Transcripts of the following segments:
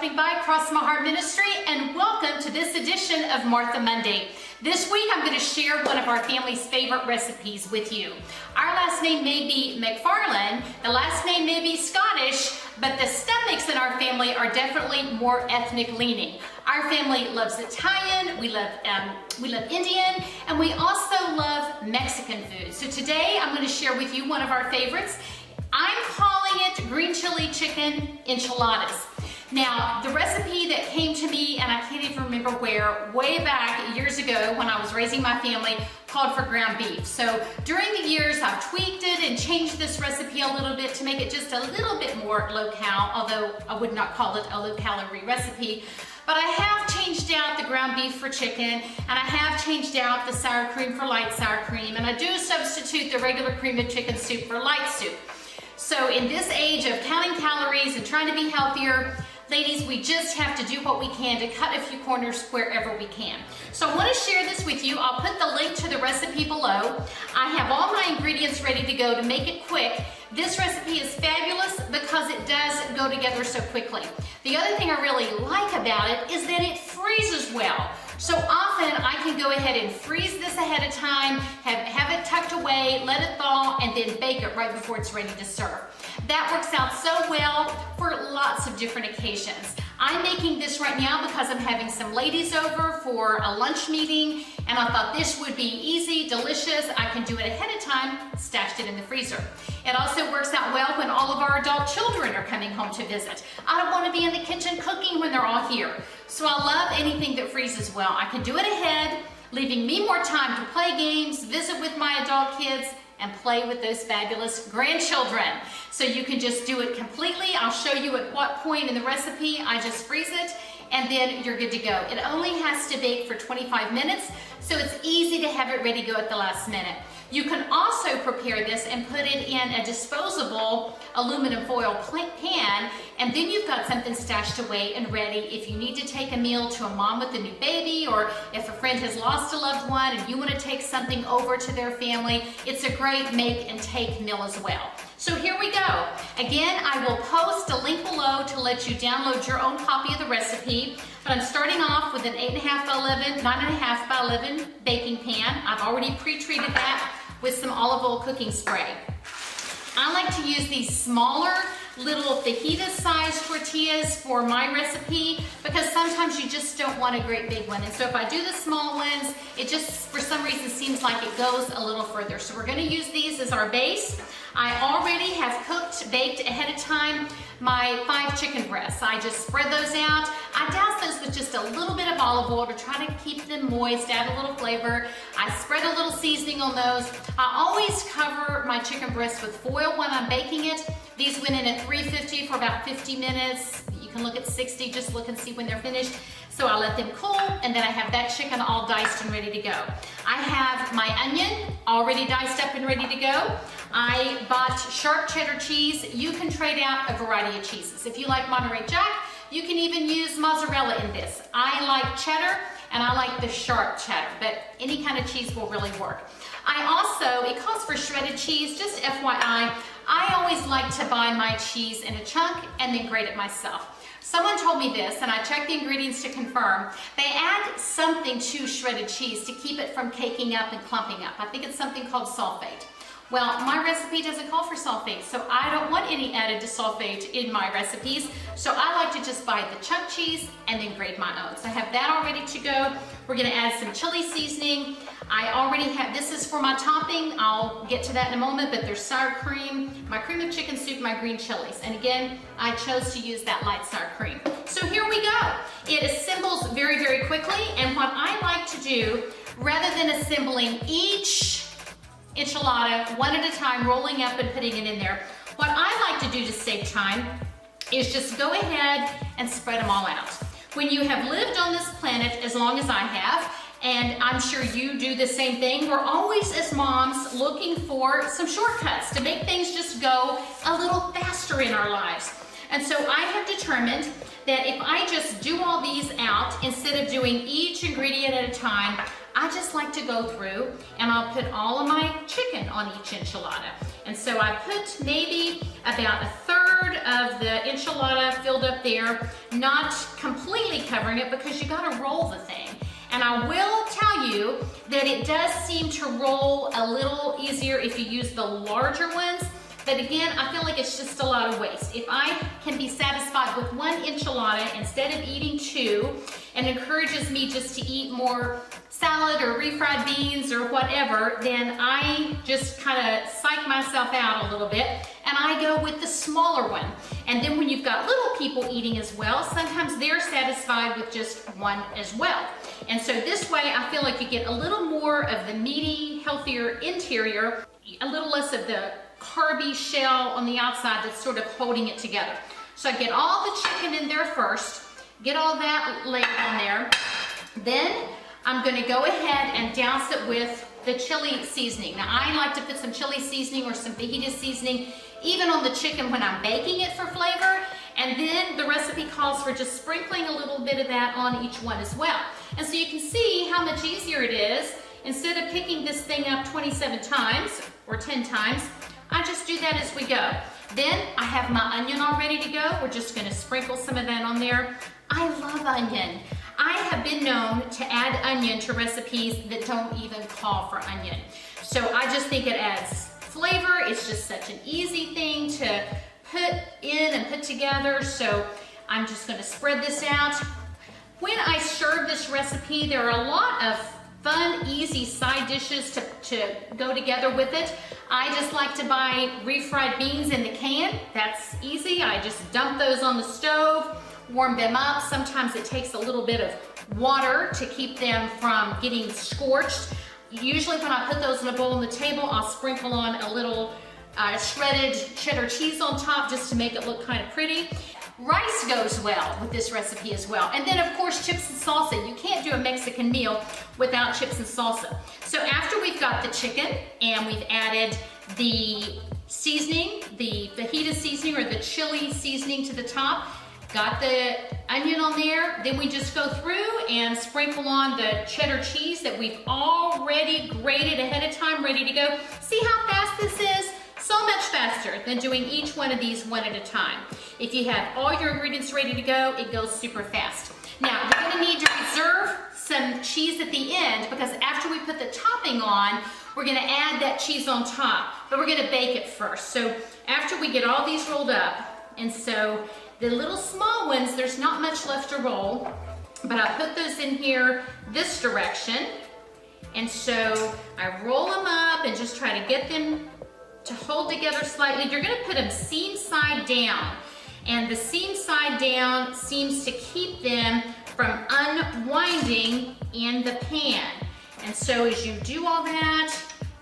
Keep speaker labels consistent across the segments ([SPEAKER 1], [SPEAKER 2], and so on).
[SPEAKER 1] stopping by Cross My Heart Ministry, and welcome to this edition of Martha Monday. This week I'm going to share one of our family's favorite recipes with you. Our last name may be McFarlane, the last name may be Scottish, but the stomachs in our family are definitely more ethnic leaning. Our family loves Italian, we love Indian, and we also love Mexican food. So today I'm going to share with you one of our favorites. I'm calling it green chili chicken enchiladas. Now, the recipe that came to me, and I can't even remember where, way back years ago when I was raising my family, called for ground beef. So during the years, I've tweaked it and changed this recipe a little bit to make it just a little bit more low-cal, although I would not call it a low-calorie recipe. But I have changed out the ground beef for chicken, and I have changed out the sour cream for light sour cream, and I do substitute the regular cream of chicken soup for light soup. So in this age of counting calories and trying to be healthier, ladies, we just have to do what we can to cut a few corners wherever we can. So I want to share this with you. I'll put the link to the recipe below. I have all my ingredients ready to go to make it quick. This recipe is fabulous because it does go together so quickly. The other thing I really like about it is that it freezes well. So often I can go ahead and freeze this ahead of time, have it tucked away, let it thaw, and then bake it right before it's ready to serve. That works out so well for lots of different occasions. I'm making this right now because I'm having some ladies over for a lunch meeting, and I thought this would be easy, delicious. I can do it ahead of time, stashed it in the freezer. It also works out well when all of our adult children are coming home to visit. I don't want to be in the kitchen cooking when they're all here. So I love anything that freezes well. I can do it ahead, leaving me more time to play games, visit with my adult kids, and play with those fabulous grandchildren. So you can just do it completely. I'll show you at what point in the recipe I just freeze it, and then you're good to go. It only has to bake for 25 minutes, so it's easy to have it ready to go at the last minute. You can also prepare this and put it in a disposable aluminum foil pan, and then you've got something stashed away and ready if you need to take a meal to a mom with a new baby, or if a friend has lost a loved one and you want to take something over to their family. It's a great make and take meal as well. So here we go. Again, I will post a link below to let you download your own copy of the recipe. But I'm starting off with an 8.5 by 11 baking pan. I've already pre-treated that with some olive oil cooking spray. I like to use these smaller little fajita-sized tortillas for my recipe because sometimes you just don't want a great big one. And so if I do the small ones, it just for some reason seems like it goes a little further. So we're going to use these as our base. I already have baked ahead of time my 5 chicken breasts. I just spread those out. I douse those with just a little bit of olive oil to try to keep them moist, add a little flavor. I spread a little seasoning on those. I always cover my chicken breasts with foil when I'm baking it. These went in at 350 for about 50 minutes. You can look at 60, just look and see when they're finished. So I let them cool, and then I have that chicken all diced and ready to go. I have my onion already diced up and ready to go. I bought sharp cheddar cheese. You can trade out a variety of cheeses. If you like Monterey Jack, you can even use mozzarella in this. I like cheddar, and I like the sharp cheddar, but any kind of cheese will really work. I also, it calls for shredded cheese, just FYI, I always like to buy my cheese in a chunk and then grate it myself. Someone told me this, and I checked the ingredients to confirm. They add something to shredded cheese to keep it from caking up and clumping up. I think it's something called sulfate. Well, my recipe doesn't call for sulfate, so I don't want any added to sulfate in my recipes. So I like to just buy the chunk cheese and then grate my own. So I have that all ready to go. We're gonna add some chili seasoning. I already have, this is for my topping. I'll get to that in a moment, but there's sour cream, my cream of chicken soup, my green chilies. And again, I chose to use that light sour cream. So here we go. It assembles very, very quickly. And what I like to do, rather than assembling each enchilada one at a time, rolling up and putting it in there, what I like to do to save time is just go ahead and spread them all out. When you have lived on this planet as long as I have, and I'm sure you do the same thing, we're always as moms looking for some shortcuts to make things just go a little faster in our lives. And so I have determined that if I just do all these out, instead of doing each ingredient at a time, I just like to go through and I'll put all of my chicken on each enchilada. And so I put maybe about 1/3 1/3 of the enchilada filled up there, not completely covering it because you gotta roll the thing. And I will tell you that it does seem to roll a little easier if you use the larger ones. But again, I feel like it's just a lot of waste. If I can be satisfied with one enchilada instead of eating two, and encourages me just to eat more salad or refried beans or whatever, then I just kind of psych myself out a little bit and I go with the smaller one. And then when you've got little people eating as well, sometimes they're satisfied with just one as well. And so this way, I feel like you get a little more of the meaty, healthier interior, a little less of the carby shell on the outside that's sort of holding it together. So I get all the chicken in there first, get all that laid on there. Then I'm gonna go ahead and douse it with the chili seasoning. Now I like to put some chili seasoning or some fajita seasoning even on the chicken when I'm baking it for flavor. And then the recipe calls for just sprinkling a little bit of that on each one as well. And so you can see how much easier it is. Instead of picking this thing up 27 times or 10 times, I just do that as we go. Then I have my onion all ready to go. We're just gonna sprinkle some of that on there. I love onion. I have been known to add onion to recipes that don't even call for onion. So I just think it adds flavor. It's just such an easy thing to put in and put together. So I'm just gonna spread this out. When I serve this recipe, there are a lot of fun, easy side dishes to go together with it. I just like to buy refried beans in the can. That's easy. I just dump those on the stove, warm them up. Sometimes it takes a little bit of water to keep them from getting scorched. Usually when I put those in a bowl on the table, I'll sprinkle on a little shredded cheddar cheese on top just to make it look kind of pretty. Rice goes well with this recipe as well. And then of course chips and salsa. You can't do a Mexican meal without chips and salsa. So after we've got the chicken and we've added the seasoning, the fajita seasoning or the chili seasoning to the top, got the onion on there, then we just go through and sprinkle on the cheddar cheese that we've already grated ahead of time, ready to go. See how fast this is? So much faster than doing each one of these one at a time. If you have all your ingredients ready to go, it goes super fast. Now, you're gonna need to reserve some cheese at the end because after we put the topping on, we're gonna add that cheese on top, but we're gonna bake it first. So after we get all these rolled up, and so the little small ones, there's not much left to roll, but I put those in here this direction. And so I roll them up and just try to get them to hold together slightly. You're gonna put them seam side down. And the seam side down seems to keep them from unwinding in the pan. And so as you do all that,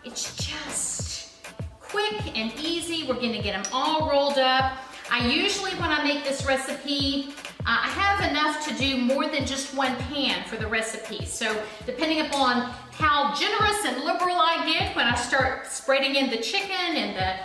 [SPEAKER 1] it's just quick and easy. We're gonna get them all rolled up. I usually, when I make this recipe, I have enough to do more than just one pan for the recipe. So depending upon how generous and liberal I get when I start spreading in the chicken and the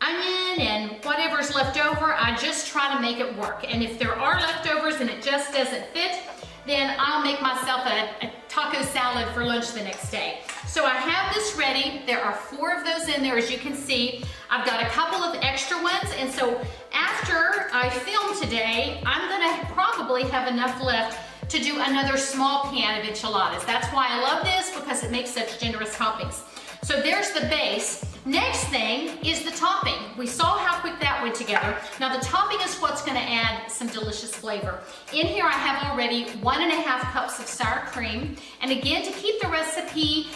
[SPEAKER 1] onion and whatever's left over, I just try to make it work. And if there are leftovers and it just doesn't fit, then I'll make myself a taco salad for lunch the next day. So I have this ready. There are 4 of those in there, as you can see. I've got a couple of extra ones, and so after I film today, I'm gonna probably have enough left to do another small pan of enchiladas. That's why I love this, because it makes such generous toppings. So there's the base. Next thing is the topping. We saw how quick that went together. Now the topping is what's gonna add some delicious flavor. In here I have already 1½ cups of sour cream. And again, to keep the recipe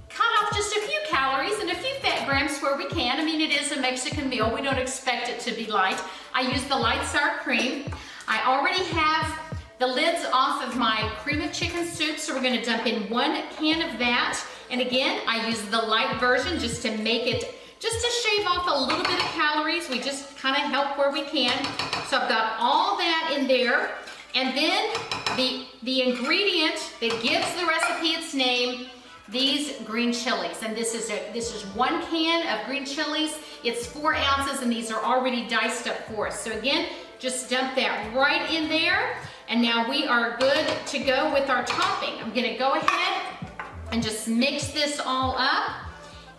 [SPEAKER 1] cut off just a few calories and a few fat grams where we can. I mean, it is a Mexican meal. We don't expect it to be light. I use the light sour cream. I already have the lids off of my cream of chicken soup, so we're gonna dump in 1 can of that. And again, I use the light version just to make it, just to shave off a little bit of calories. We just kind of help where we can. So I've got all that in there. And then the ingredient that gives the recipe its name, these green chilies. And this is 1 can of green chilies. It's 4 ounces, and these are already diced up for us. So again, just dump that right in there. And now we are good to go with our topping. I'm gonna go ahead and just mix this all up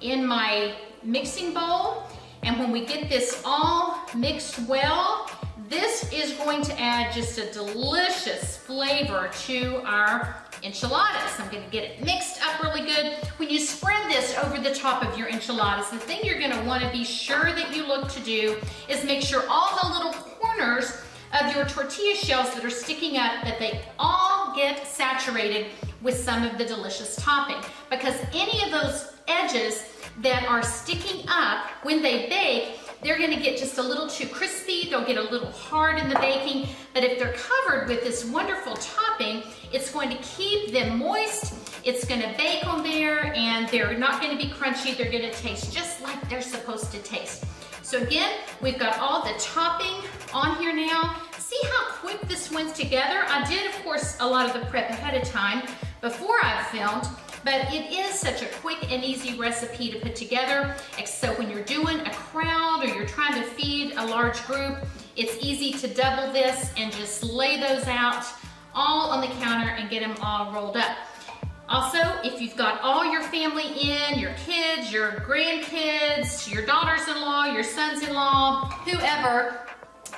[SPEAKER 1] in my mixing bowl. And when we get this all mixed well, this is going to add just a delicious flavor to our enchiladas. I'm gonna get it mixed up really good. When you spread this over the top of your enchiladas, the thing you're gonna wanna be sure that you look to do is make sure all the little corners of your tortilla shells that are sticking up, that they all get saturated with some of the delicious topping. Because any of those edges that are sticking up, when they bake, they're gonna get just a little too crispy, they'll get a little hard in the baking, but if they're covered with this wonderful topping, it's going to keep them moist, it's gonna bake on there, and they're not gonna be crunchy, they're gonna taste just like they're supposed to taste. So again, we've got all the topping on here now. See how quick this went together? I did, of course, a lot of the prep ahead of time before I filmed, but it is such a quick and easy recipe to put together. So when you're doing a crowd or you're trying to feed a large group, it's easy to double this and just lay those out all on the counter and get them all rolled up. Also, if you've got all your family in, your kids, your grandkids, your daughters-in-law, your sons-in-law, whoever,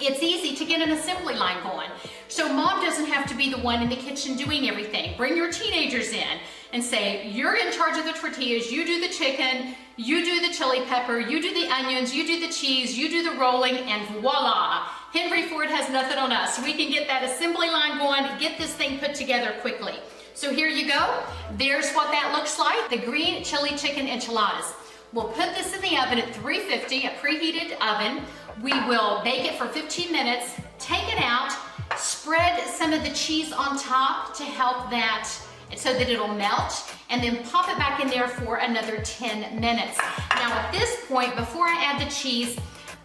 [SPEAKER 1] it's easy to get an assembly line going. So mom doesn't have to be the one in the kitchen doing everything. Bring your teenagers in and say, you're in charge of the tortillas, you do the chicken, you do the chili pepper, you do the onions, you do the cheese, you do the rolling, and voila. Henry Ford has nothing on us. We can get that assembly line going, get this thing put together quickly. So here you go. There's what that looks like, the green chili chicken enchiladas. We'll put this in the oven at 350, a preheated oven. We will bake it for 15 minutes, take it out, spread some of the cheese on top to help that, so that it'll melt, and then pop it back in there for another 10 minutes. Now at this point, before I add the cheese,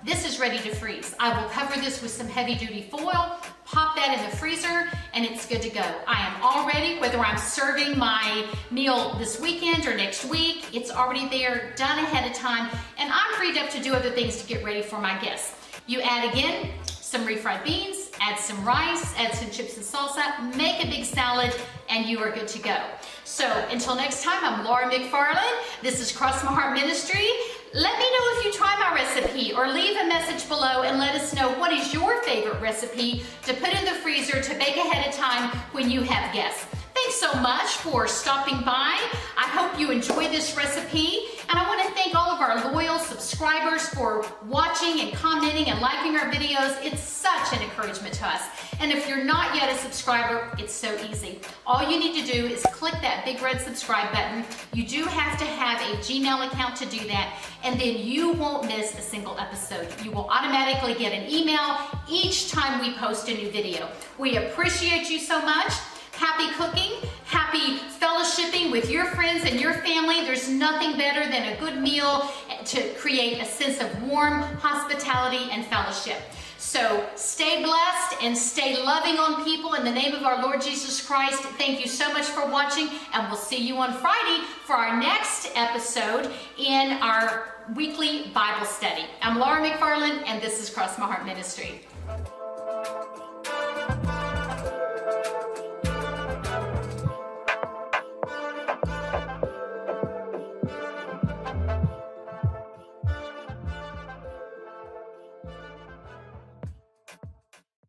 [SPEAKER 1] this is ready to freeze. I will cover this with some heavy duty foil, pop that in the freezer, and it's good to go. I am all ready, whether I'm serving my meal this weekend or next week, it's already there, done ahead of time, and I'm freed up to do other things to get ready for my guests. You add again, some refried beans, add some rice, add some chips and salsa, make a big salad, and you are good to go. So until next time, I'm Laura McFarland. This is Cross My Heart Ministry. Let me know if you try my recipe, or leave a message below and let us know what is your favorite recipe to put in the freezer to bake ahead of time when you have guests. Thanks so much for stopping by. I hope you enjoy this recipe, and I want to thank all of our loyal subscribers for watching and commenting and liking our videos. It's such an encouragement to us. And if you're not yet a subscriber, it's so easy. All you need to do is click that big red subscribe button. You do have to have a Gmail account to do that, and then you won't miss a single episode. You will automatically get an email each time we post a new video. We appreciate you so much. Happy cooking, happy fellowshipping with your friends and your family. There's nothing better than a good meal to create a sense of warm hospitality and fellowship. So stay blessed and stay loving on people in the name of our Lord Jesus Christ. Thank you so much for watching, and we'll see you on Friday for our next episode in our weekly Bible study. I'm Laura McFarland, and this is Cross My Heart Ministry.